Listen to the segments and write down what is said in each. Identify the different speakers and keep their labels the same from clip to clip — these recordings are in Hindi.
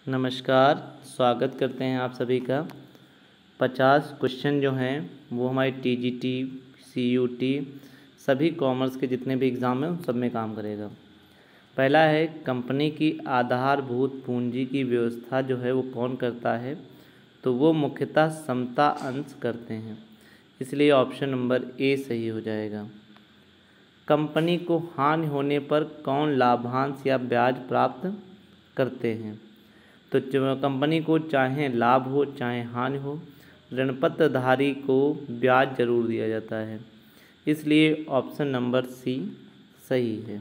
Speaker 1: नमस्कार। स्वागत करते हैं आप सभी का। 50 क्वेश्चन जो हैं वो हमारी टीजीटी, सीयूटी सभी कॉमर्स के जितने भी एग्ज़ाम हैं उन सब में काम करेगा। पहला है, कंपनी की आधारभूत पूंजी की व्यवस्था जो है वो कौन करता है? तो वो मुख्यतः समता अंश करते हैं, इसलिए ऑप्शन नंबर ए सही हो जाएगा। कंपनी को हानि होने पर कौन लाभांश या ब्याज प्राप्त करते हैं? तो कंपनी को चाहे लाभ हो चाहे हानि हो, ऋणपत्रधारी को ब्याज जरूर दिया जाता है, इसलिए ऑप्शन नंबर सी सही है।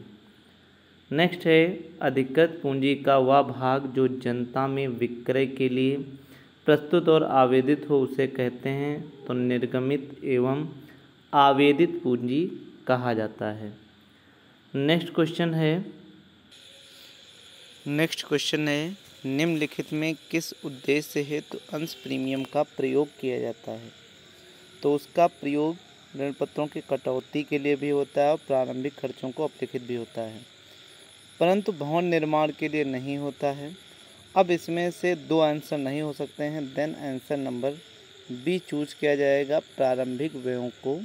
Speaker 1: नेक्स्ट है, अधिकृत पूंजी का वह भाग जो जनता में विक्रय के लिए प्रस्तुत और आवेदित हो उसे कहते हैं। तो निर्गमित एवं आवेदित पूंजी कहा जाता है। नेक्स्ट क्वेश्चन है, निम्नलिखित में किस उद्देश्य हेतु अंश प्रीमियम का प्रयोग किया जाता है? तो उसका प्रयोग ऋणपत्रों की कटौती के लिए भी होता है और प्रारंभिक खर्चों को अपलिखित भी होता है, परंतु भवन निर्माण के लिए नहीं होता है। अब इसमें से दो आंसर नहीं हो सकते हैं, then answer number B choose किया जाएगा। प्रारंभिक व्ययों को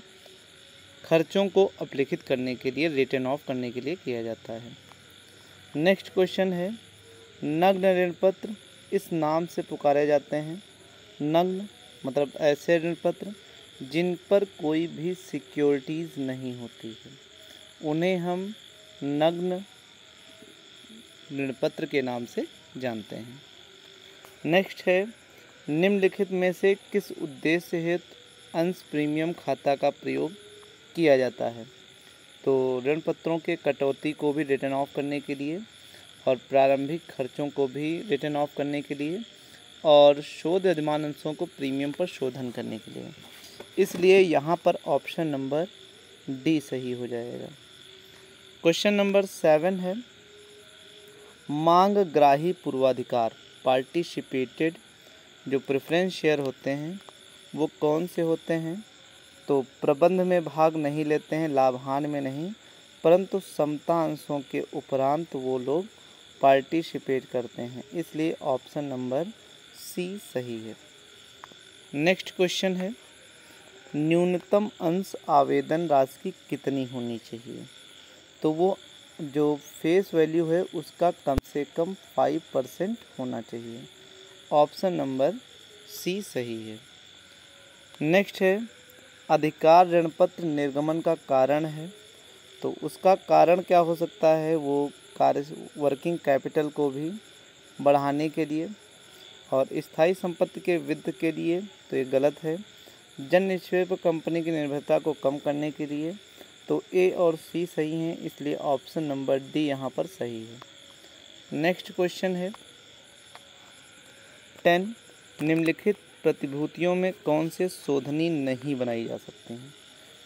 Speaker 1: खर्चों को अपलिखित करने के लिए, रिटर्न ऑफ करने के लिए किया जाता है। नेक्स्ट क्वेश्चन है, नग्न ऋणपत्र इस नाम से पुकारे जाते हैं। नग्न मतलब ऐसे ऋणपत्र जिन पर कोई भी सिक्योरिटीज़ नहीं होती है, उन्हें हम नग्न ऋणपत्र के नाम से जानते हैं। नेक्स्ट है, निम्नलिखित में से किस उद्देश्य हेतु अंश प्रीमियम खाता का प्रयोग किया जाता है? तो ऋणपत्रों के कटौती को भी रिटर्न ऑफ करने के लिए और प्रारंभिक खर्चों को भी रिटर्न ऑफ करने के लिए और शोध यजमान अंशों को प्रीमियम पर शोधन करने के लिए, इसलिए यहाँ पर ऑप्शन नंबर डी सही हो जाएगा। क्वेश्चन नंबर 7 है, मांग ग्राही पूर्वाधिकार पार्टिसिपेटेड जो प्रेफरेंस शेयर होते हैं वो कौन से होते हैं? तो प्रबंध में भाग नहीं लेते हैं, लाभ हानि में नहीं, परंतु समता अंशों के उपरांत वो लोग पार्टिसिपेट करते हैं, इसलिए ऑप्शन नंबर सी सही है। नेक्स्ट क्वेश्चन है, न्यूनतम अंश आवेदन राशि कितनी होनी चाहिए? तो वो जो फेस वैल्यू है उसका कम से कम 5% होना चाहिए, ऑप्शन नंबर सी सही है। नेक्स्ट है, अधिकार ऋणपत्र निर्गमन का कारण है, तो उसका कारण क्या हो सकता है? वो वर्किंग कैपिटल को भी बढ़ाने के लिए और स्थायी संपत्ति के वित्त के लिए, तो ये गलत है। जन निक्षेप पर कंपनी की निर्भरता को कम करने के लिए, तो ए और सी सही हैं, इसलिए ऑप्शन नंबर डी यहाँ पर सही है। नेक्स्ट क्वेश्चन है 10, निम्नलिखित प्रतिभूतियों में कौन से शोधनी नहीं बनाई जा सकते हैं?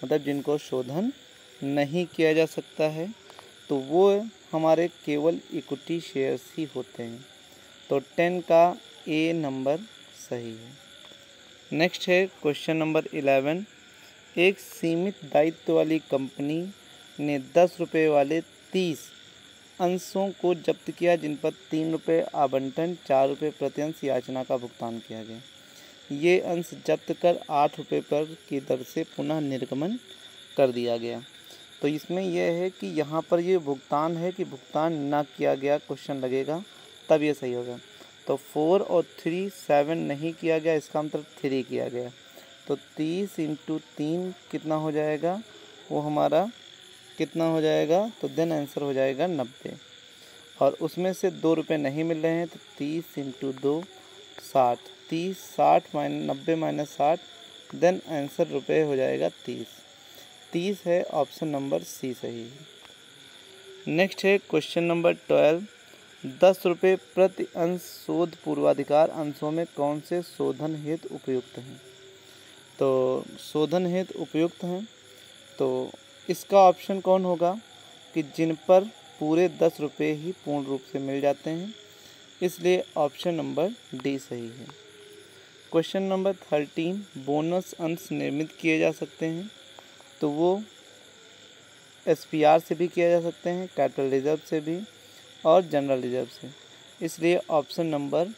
Speaker 1: मतलब जिनको शोधन नहीं किया जा सकता है, तो वो हमारे केवल इक्विटी शेयर्स ही होते हैं, तो 10 का ए नंबर सही है। नेक्स्ट है क्वेश्चन नंबर 11, एक सीमित दायित्व वाली कंपनी ने 10 रुपये वाले 30 अंशों को जब्त किया, जिन पर 3 रुपये आवंटन, 4 रुपये प्रति अंश याचना का भुगतान किया गया। ये अंश जब्त कर 8 रुपये पर की दर से पुनः निर्गमन कर दिया गया। तो इसमें यह है कि यहाँ पर ये भुगतान है कि भुगतान ना किया गया, क्वेश्चन लगेगा तब ये सही होगा। तो 4 और 3 7 नहीं किया गया, इसका मतलब 3 किया गया, तो 30 × 3 कितना हो जाएगा? वो हमारा कितना हो जाएगा? तो देन आंसर हो जाएगा 90, और उसमें से 2 रुपये नहीं मिल रहे हैं, तो 30 × 2 60, 30 60 90 - 60, देन आंसर रुपये हो जाएगा 30 है, ऑप्शन नंबर सी सही है। नेक्स्ट है क्वेश्चन नंबर 12, 10 रुपये प्रति अंश शोध पूर्वाधिकार अंशों में कौन से शोधन हेतु उपयुक्त हैं? तो शोधन हेतु उपयुक्त हैं, तो इसका ऑप्शन कौन होगा कि जिन पर पूरे 10 रुपये ही पूर्ण रूप से मिल जाते हैं, इसलिए ऑप्शन नंबर डी सही है। क्वेश्चन नंबर 13, बोनस अंश निर्मित किए जा सकते हैं, तो वो एसपीआर से भी किया जा सकते हैं, कैपिटल रिजर्व से भी और जनरल रिजर्व से। इसलिए ऑप्शन नंबर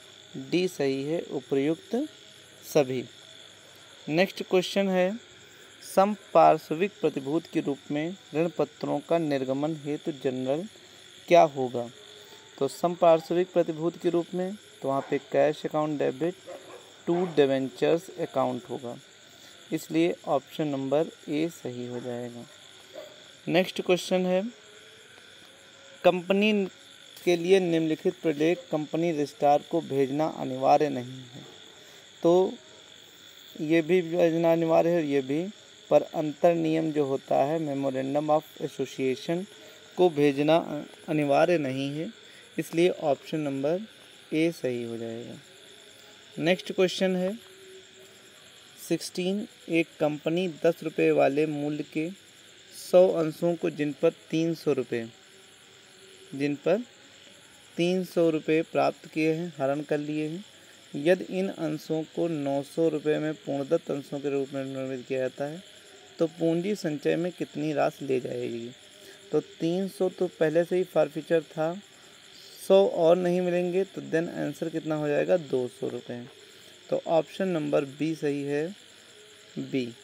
Speaker 1: डी सही है, उपर्युक्त सभी। नेक्स्ट क्वेश्चन है, समपार्श्विक प्रतिभूति के रूप में ऋण पत्रों का निर्गमन हेतु जनरल क्या होगा? तो समपार्श्विक प्रतिभूति के रूप में तो वहाँ पे cash account debit to debentures account होगा, इसलिए ऑप्शन नंबर ए सही हो जाएगा। नेक्स्ट क्वेश्चन है, कंपनी के लिए निम्नलिखित प्रलेख कंपनी रजिस्ट्रार को भेजना अनिवार्य नहीं है। तो ये भी भेजना अनिवार्य है, ये भी, पर अंतर नियम जो होता है मेमोरेंडम ऑफ एसोसिएशन को भेजना अनिवार्य नहीं है, इसलिए ऑप्शन नंबर ए सही हो जाएगा। नेक्स्ट क्वेश्चन है 16, एक कंपनी 10 रुपये वाले मूल्य के 100 अंशों को जिन पर 300 रुपये प्राप्त किए हैं हरण कर लिए हैं, यदि इन अंशों को 900 रुपये में पूर्णदत्त अंशों के रूप में निर्मित किया जाता है तो पूंजी संचय में कितनी राशि ले जाएगी? तो 300 तो पहले से ही फॉरफीचर था, 100 और नहीं मिलेंगे तो देन आंसर कितना हो जाएगा? 200 रुपये। तो ऑप्शन नंबर बी सही है, बी।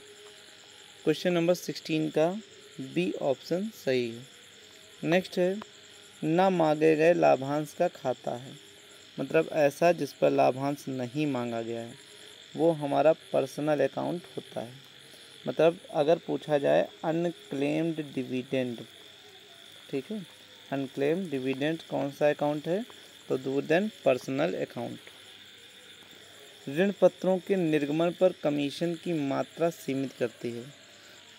Speaker 1: क्वेश्चन नंबर 16 का बी ऑप्शन सही है। नेक्स्ट है, ना मांगे गए लाभांश का खाता है, मतलब ऐसा जिस पर लाभांश नहीं मांगा गया है, वो हमारा पर्सनल अकाउंट होता है। मतलब अगर पूछा जाए अनक्लेम्ड डिविडेंड, ठीक है, अनक्लेम्ड डिविडेंड कौन सा अकाउंट है? तो देन पर्सनल अकाउंट। ऋण पत्रों के निर्गमन पर कमीशन की मात्रा सीमित करती है,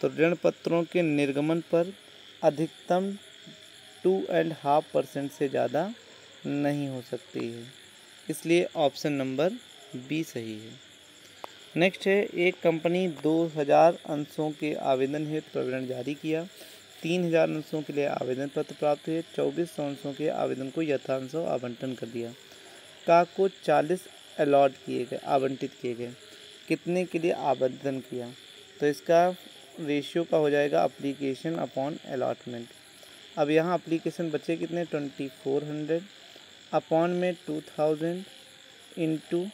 Speaker 1: तो ऋण पत्रों के निर्गमन पर अधिकतम 2.5% से ज़्यादा नहीं हो सकती है, इसलिए ऑप्शन नंबर बी सही है। नेक्स्ट है, एक कंपनी 2000 अंशों के आवेदन हेतु प्रविरण जारी किया, 3000 अंशों के लिए आवेदन पत्र प्राप्त हुए, 2400 अंशों के आवेदन को यथांशों आवंटन कर दिया। का को 40 अलॉट किए गए, आवंटित किए गए, कितने के लिए आवेदन किया? तो इसका रेशियो का हो जाएगा अप्लीकेशन अपॉन अलॉटमेंट। अब यहाँ अप्लीकेशन बचे कितने? 2400 अपॉन में 2000 इंटू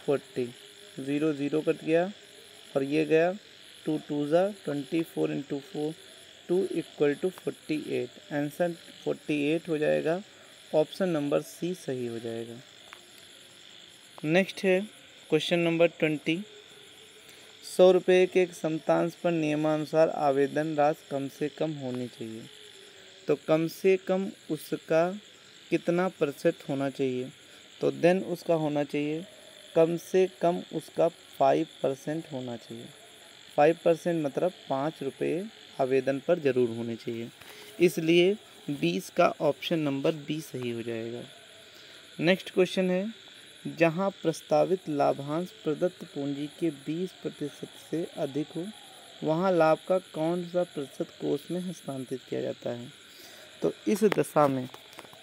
Speaker 1: 40, 0 कट गया और ये गया 2 2 24 इंटू 4 2 इक्वल टू 48, आंसर 48 हो जाएगा, ऑप्शन नंबर सी सही हो जाएगा। नेक्स्ट है क्वेश्चन नंबर 20, 100 रुपये के एक समतांश पर नियमानुसार आवेदन राशि कम से कम होनी चाहिए, तो कम से कम उसका कितना प्रतिशत होना चाहिए? तो देन उसका होना चाहिए कम से कम उसका 5% होना चाहिए। 5% मतलब 5 रुपये आवेदन पर ज़रूर होने चाहिए, इसलिए 20 का ऑप्शन नंबर बी सही हो जाएगा। नेक्स्ट क्वेश्चन है, जहां प्रस्तावित लाभांश प्रदत्त पूंजी के 20% से अधिक हो, वहां लाभ का कौन सा प्रतिशत कोष में हस्तांतरित किया जाता है? तो इस दशा में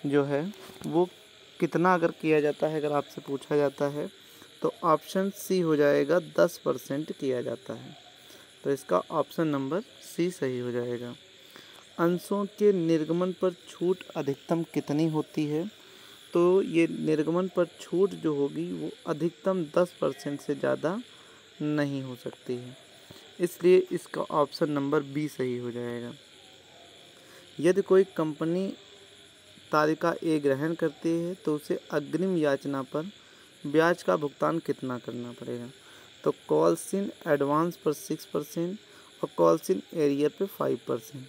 Speaker 1: जो है वो कितना अगर किया जाता है, अगर आपसे पूछा जाता है तो ऑप्शन सी हो जाएगा, 10% किया जाता है, तो इसका ऑप्शन नंबर सी सही हो जाएगा। अंशों के निर्गमन पर छूट अधिकतम कितनी होती है? तो ये निर्गमन पर छूट जो होगी वो अधिकतम 10% से ज़्यादा नहीं हो सकती है, इसलिए इसका ऑप्शन नंबर बी सही हो जाएगा। यदि कोई कंपनी तालिका ए ग्रहण करती है तो उसे अग्रिम याचना पर ब्याज का भुगतान कितना करना पड़ेगा? तो कॉल्स इन एडवांस पर 6% और कॉल्स इन एरियर पे 5%,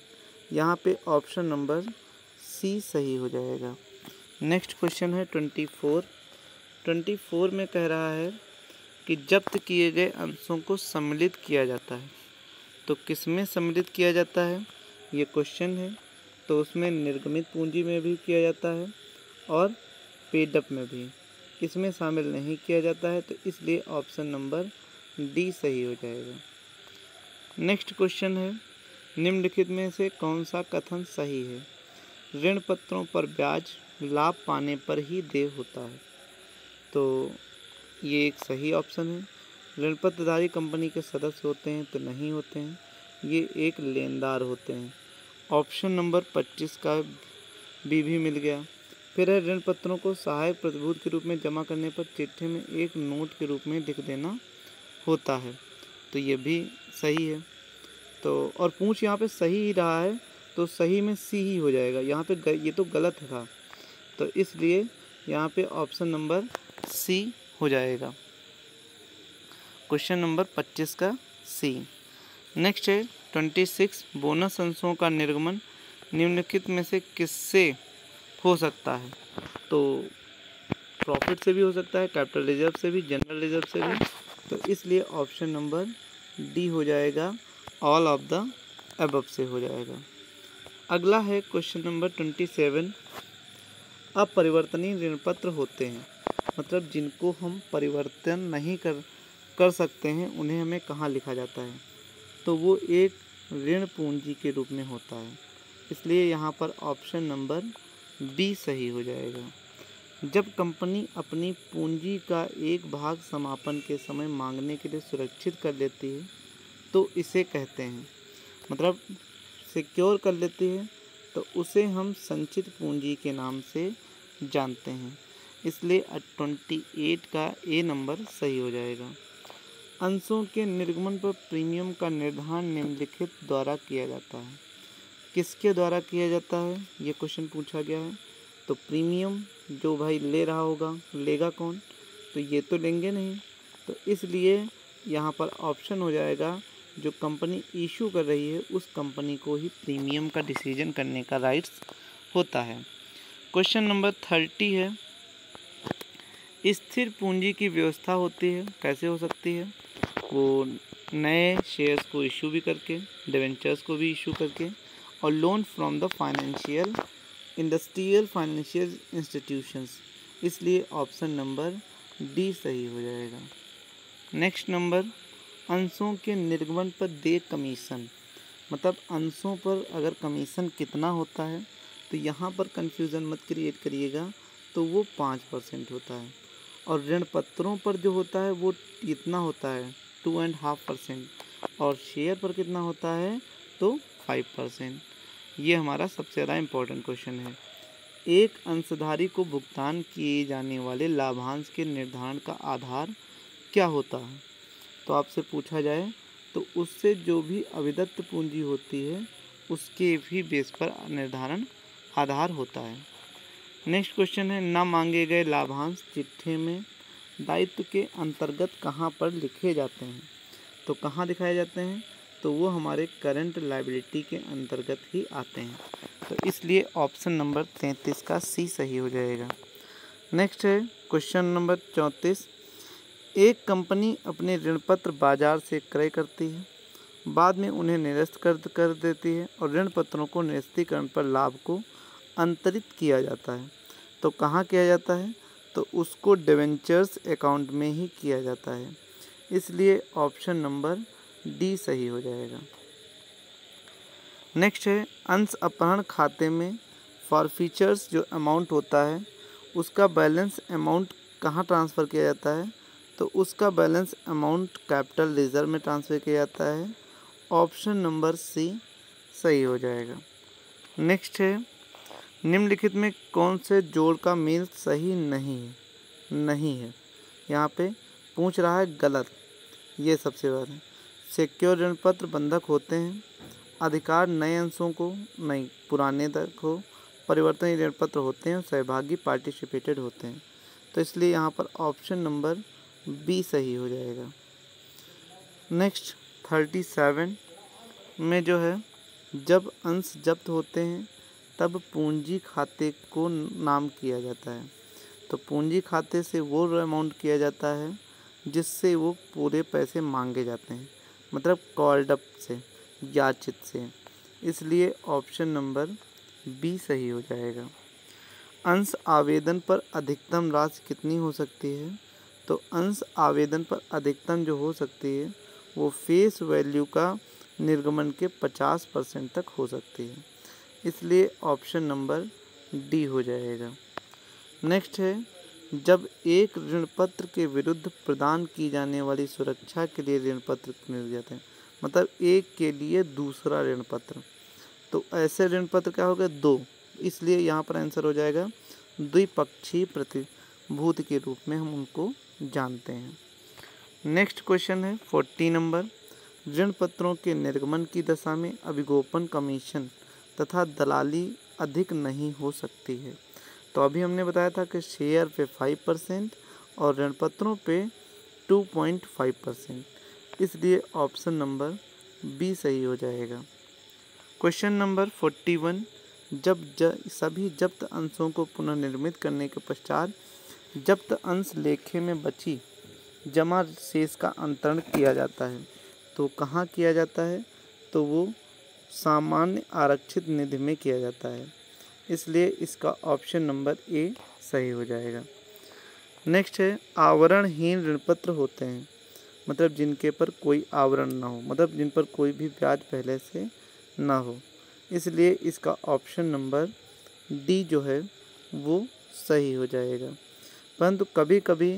Speaker 1: यहाँ पे ऑप्शन नंबर सी सही हो जाएगा। नेक्स्ट क्वेश्चन है 24 में कह रहा है कि जब्त किए गए अंशों को सम्मिलित किया जाता है, तो किस में सम्मिलित किया जाता है ये क्वेश्चन है। तो उसमें निर्गमित पूंजी में भी किया जाता है और पेडअप में भी, इसमें शामिल नहीं किया जाता है, तो इसलिए ऑप्शन नंबर डी सही हो जाएगा। नेक्स्ट क्वेश्चन है, निम्नलिखित में से कौन सा कथन सही है? ऋण पत्रों पर ब्याज लाभ पाने पर ही देय होता है, तो ये एक सही ऑप्शन है। ऋण पत्रधारी कंपनी के सदस्य होते हैं तो नहीं होते हैं, ये एक लेनदार होते हैं, ऑप्शन नंबर 25 का बी भी मिल गया। फिर है ऋण पत्रों को सहायक प्रतिभूति के रूप में जमा करने पर चिट्ठी में एक नोट के रूप में लिख देना होता है। तो ये भी सही है। तो और पूछ यहाँ पे सही ही रहा है, तो सही में सी ही हो जाएगा। यहाँ पे ये तो गलत था, तो इसलिए यहाँ पे ऑप्शन नंबर सी हो जाएगा, क्वेश्चन नंबर 25 का सी। नेक्स्ट है 26, बोनस अंशों का निर्गमन निम्नलिखित में से किससे हो सकता है? तो प्रॉफिट से भी हो सकता है, कैपिटल रिजर्व से भी, जनरल रिजर्व से भी, तो इसलिए ऑप्शन नंबर डी हो जाएगा, ऑल ऑफ द अबव से हो जाएगा। अगला है क्वेश्चन नंबर 27, अपरिवर्तनीय ऋण पत्र होते हैं, मतलब जिनको हम परिवर्तन नहीं कर सकते हैं, उन्हें हमें कहाँ लिखा जाता है? तो वो एक ऋण पूंजी के रूप में होता है, इसलिए यहाँ पर ऑप्शन नंबर बी सही हो जाएगा। जब कंपनी अपनी पूंजी का एक भाग समापन के समय मांगने के लिए सुरक्षित कर लेती है तो इसे कहते हैं, मतलब सिक्योर कर लेती है, तो उसे हम संचित पूंजी के नाम से जानते हैं, इसलिए 28 का ए नंबर सही हो जाएगा। अंशों के निर्गमन पर प्रीमियम का निर्धारण निम्नलिखित द्वारा किया जाता है। किसके द्वारा किया जाता है, ये क्वेश्चन पूछा गया है। तो प्रीमियम जो भाई ले रहा होगा, लेगा कौन? तो ये तो लेंगे नहीं, तो इसलिए यहाँ पर ऑप्शन हो जाएगा, जो कंपनी इशू कर रही है उस कंपनी को ही प्रीमियम का डिसीजन करने का राइट्स होता है। क्वेश्चन नंबर 30 है, स्थिर पूंजी की व्यवस्था होती है, कैसे हो सकती है? वो नए शेयर्स को इशू भी करके, डिवेंचर्स को भी इशू करके, और loan from the industrial financial institutions, इसलिए ऑप्शन नंबर डी सही हो जाएगा। नेक्स्ट नंबर, अंशों के निर्गमन पर देय कमीशन, मतलब अंशों पर अगर कमीशन कितना होता है, तो यहाँ पर कन्फ्यूज़न मत क्रिएट करिएगा, तो वो 5% होता है, और ऋण पत्रों पर जो होता है वो इतना होता है 2.5%, और शेयर पर कितना होता है तो 5%। ये हमारा सबसे ज़्यादा इम्पोर्टेंट क्वेश्चन है। एक अंशधारी को भुगतान किए जाने वाले लाभांश के निर्धारण का आधार क्या होता है? तो आपसे पूछा जाए तो उससे जो भी अविदत्त पूंजी होती है उसके भी बेस पर निर्धारण आधार होता है। नेक्स्ट क्वेश्चन है, न मांगे गए लाभांश चिट्ठी में दायित्व के अंतर्गत कहाँ पर लिखे जाते हैं? तो कहाँ दिखाए जाते हैं? तो वो हमारे करंट लायबिलिटी के अंतर्गत ही आते हैं, तो इसलिए ऑप्शन नंबर 33 का सी सही हो जाएगा। नेक्स्ट है क्वेश्चन नंबर 34, एक कंपनी अपने ऋणपत्र बाजार से क्रय करती है, बाद में उन्हें निरस्त कर देती है और ऋण पत्रों को निरस्तीकरण पर लाभ को अंतरित किया जाता है। तो कहाँ किया जाता है? तो उसको डिवेंचर्स अकाउंट में ही किया जाता है, इसलिए ऑप्शन नंबर डी सही हो जाएगा। नेक्स्ट है, अंश अपहरण खाते में फॉरफीचर्स जो अमाउंट होता है उसका बैलेंस अमाउंट कहाँ ट्रांसफ़र किया जाता है? तो उसका बैलेंस अमाउंट कैपिटल रिजर्व में ट्रांसफ़र किया जाता है, ऑप्शन नंबर सी सही हो जाएगा। नेक्स्ट है, निम्नलिखित में कौन से जोड़ का मेल सही नहीं है? यहाँ पे पूछ रहा है गलत, ये सबसे बड़ा है। सिक्योर ऋण पत्र बंधक होते हैं, अधिकार नए अंशों को नहीं पुराने तक हो, परिवर्तनीय ऋण पत्र होते हैं, सहभागी पार्टिसिपेटेड होते हैं, तो इसलिए यहाँ पर ऑप्शन नंबर बी सही हो जाएगा। नेक्स्ट 37 में जो है, जब अंश जब्त होते हैं तब पूंजी खाते को नाम किया जाता है। तो पूंजी खाते से वो अमाउंट किया जाता है जिससे वो पूरे पैसे मांगे जाते हैं, मतलब कॉल्ड अप से, याचित से, इसलिए ऑप्शन नंबर बी सही हो जाएगा। अंश आवेदन पर अधिकतम राशि कितनी हो सकती है? तो अंश आवेदन पर अधिकतम जो हो सकती है वो फेस वैल्यू का निर्गमन के 50% तक हो सकती है, इसलिए ऑप्शन नंबर डी हो जाएगा। नेक्स्ट है, जब एक ऋण पत्र के विरुद्ध प्रदान की जाने वाली सुरक्षा के लिए ऋण पत्र मिल जाते हैं, मतलब एक के लिए दूसरा ऋण पत्र, तो ऐसे ऋण पत्र क्या हो गए? 2, इसलिए यहाँ पर आंसर हो जाएगा द्विपक्षीय प्रतिभूति के रूप में हम उनको जानते हैं। नेक्स्ट क्वेश्चन है 40 नंबर, ऋण पत्रों के निर्गमन की दशा में अभिगोपन कमीशन तथा दलाली अधिक नहीं हो सकती है। तो अभी हमने बताया था कि शेयर पे 5% और ऋण पत्रों पे 2.5%, इसलिए ऑप्शन नंबर बी सही हो जाएगा। क्वेश्चन नंबर 41, जब सभी जब्त अंशों को पुनर्निर्मित करने के पश्चात जब्त अंश लेखे में बची जमा शेष का अंतरण किया जाता है, तो कहाँ किया जाता है? तो वो सामान्य आरक्षित निधि में किया जाता है, इसलिए इसका ऑप्शन नंबर ए सही हो जाएगा। नेक्स्ट है आवरणहीन ऋणपत्र होते हैं, मतलब जिनके पर कोई आवरण ना हो, मतलब जिन पर कोई भी ब्याज पहले से ना हो, इसलिए इसका ऑप्शन नंबर डी जो है वो सही हो जाएगा। परंतु कभी कभी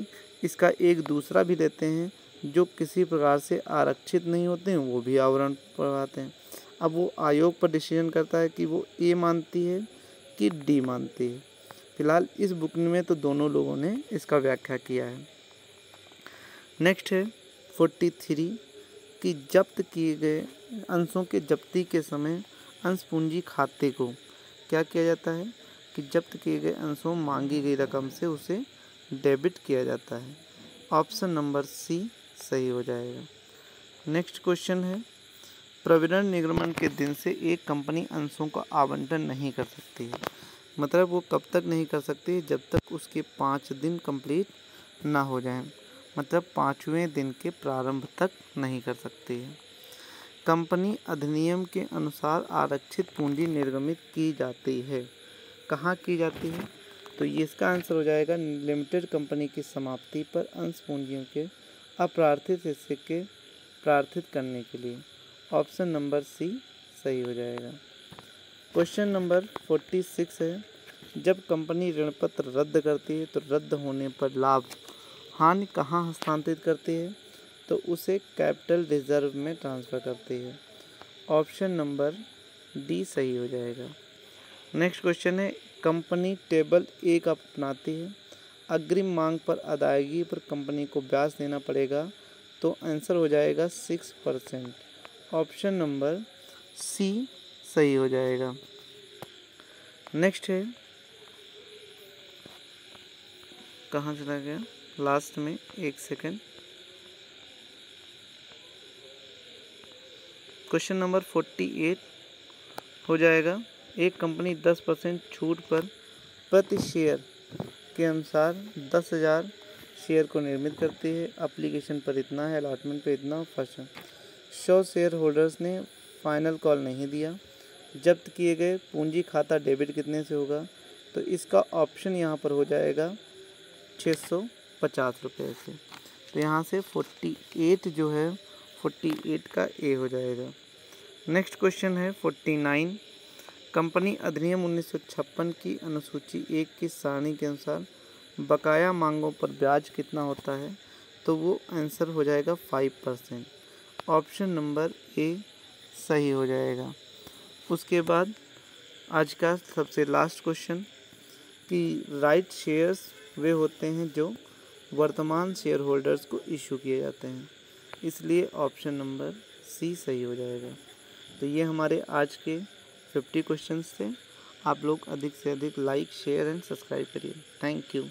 Speaker 1: इसका एक दूसरा भी लेते हैं जो किसी प्रकार से आरक्षित नहीं होते हैं, वो भी आवरण पढ़ाते हैं। अब वो आयोग पर डिसीजन करता है कि वो ए मानती है कि डी मानती है। फिलहाल इस बुक में तो दोनों लोगों ने इसका व्याख्या किया है। नेक्स्ट है 43 कि जब्त किए गए अंशों के जब्ती के समय अंश पूंजी खाते को क्या किया जाता है कि जब्त किए गए अंशों मांगी गई रकम से उसे डेबिट किया जाता है। ऑप्शन नंबर सी सही हो जाएगा। नेक्स्ट क्वेश्चन है प्रविरण निर्गमन के दिन से एक कंपनी अंशों का आवंटन नहीं कर सकती है, मतलब वो कब तक नहीं कर सकती? जब तक उसके 5 दिन कंप्लीट ना हो जाएं, मतलब 5वें दिन के प्रारंभ तक नहीं कर सकती है। कंपनी अधिनियम के अनुसार आरक्षित पूंजी निर्गमित की जाती है, कहाँ की जाती है? तो ये इसका आंसर हो जाएगा लिमिटेड कंपनी की समाप्ति पर अंश पूंजियों के अप्रार्थित हिस्से के प्रार्थित करने के लिए। ऑप्शन नंबर सी सही हो जाएगा। क्वेश्चन नंबर 46 है जब कंपनी ऋणपत्र रद्द करती है तो रद्द होने पर लाभ हानि कहाँ हस्तांतरित करती है? तो उसे कैपिटल रिजर्व में ट्रांसफ़र करती है। ऑप्शन नंबर डी सही हो जाएगा। नेक्स्ट क्वेश्चन है कंपनी टेबल 1 अपनाती है, अग्रिम मांग पर अदायगी पर कंपनी को ब्याज देना पड़ेगा, तो आंसर हो जाएगा 6%। ऑप्शन नंबर सी सही हो जाएगा। नेक्स्ट है कहाँ चला गया लास्ट में, एक सेकंड। क्वेश्चन नंबर 48 हो जाएगा एक कंपनी 10% छूट पर प्रति शेयर के अनुसार 10,000 शेयर को निर्मित करती है। एप्लीकेशन पर इतना है, अलॉटमेंट पर इतना, फर्स्ट 100 शेयर होल्डर्स ने फाइनल कॉल नहीं दिया। जब्त किए गए पूंजी खाता डेबिट कितने से होगा? तो इसका ऑप्शन यहाँ पर हो जाएगा 650 रुपये से। तो यहाँ से 48 जो है 48 का ए हो जाएगा। नेक्स्ट क्वेश्चन है 49 कंपनी अधिनियम 1956 की अनुसूची 1 की सारणी के अनुसार बकाया मांगों पर ब्याज कितना होता है? तो वो आंसर हो जाएगा 5%। ऑप्शन नंबर ए सही हो जाएगा। उसके बाद आज का सबसे लास्ट क्वेश्चन कि राइट शेयर्स वे होते हैं जो वर्तमान शेयर होल्डर्स को इशू किए जाते हैं, इसलिए ऑप्शन नंबर सी सही हो जाएगा। तो ये हमारे आज के 50 क्वेश्चंस थे। आप लोग अधिक से अधिक लाइक, शेयर एंड सब्सक्राइब करिए। Thank you.